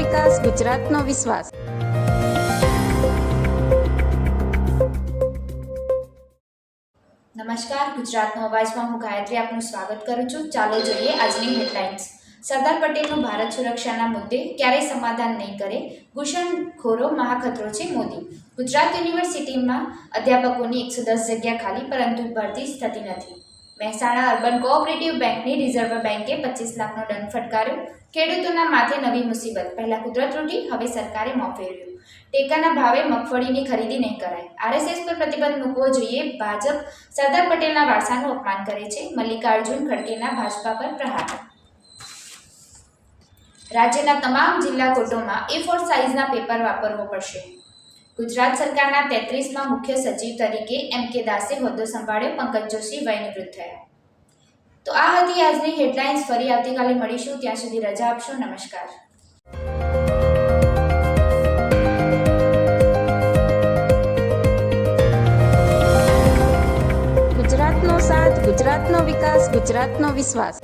વિકાસ, ગુજરાતનો વિશ્વાસ. નમસ્કાર, ગુજરાતનો અવાજમાં હું ગાયત્રી આપનું સ્વાગત કરું છું. ચાલો જોઈએ આજની હેડલાઇન્સ. સરદાર પટેલનું ભારત સુરક્ષાના મુદ્દે ક્યારેય સમાધાન નહીં કરે, ઘૂસણખોરો મહાખતરો છે મોદી. ગુજરાત યુનિવર્સિટીમાં અધ્યાપકોની 110 જગ્યા ખાલી, પરંતુ ભરતી થતી નથી. મહેસાણા અર્બન કોઓપરેટિવ બેંકની રિઝર્વ બેંકે 25 લાખનો દંડ ફટકાર્યો. ખેડૂતોના માથે નવી મુસીબત. પહેલા કુદરત રૂટી, હવે સરકારે મોં ફેરવ્યું. ટેકાના ભાવે મગફળીની ખરીદી નહીં કરાય. આરએસએસ પર પ્રતિબંધ મૂકવો જોઈએ. ભાજપ સરદાર પટેલના વારસાનું અપમાન કરે છે. મલ્લિકાર્જુન ખડગેના ભાજપા પર પ્રહાર. રાજ્યના તમામ જિલ્લા કોર્ટોમાં A4 સાઇઝના પેપર વાપરવો પડશે. ગુજરાત સરકારના 33માં મુખ્ય સચિવ તરીકે M.K. દાસે હોદ્દો સંભાળ્યો. પંકજ જોશી વયનિવૃત્ત થયા. તો આ હતી આજની હેડલાઇન્સ. ફરી આવતીકાલે મળીશું. ત્યાં સુધી રજા આપશો. નમસ્કાર. ગુજરાતનો સાથ, ગુજરાતનો વિકાસ, ગુજરાતનો વિશ્વાસ.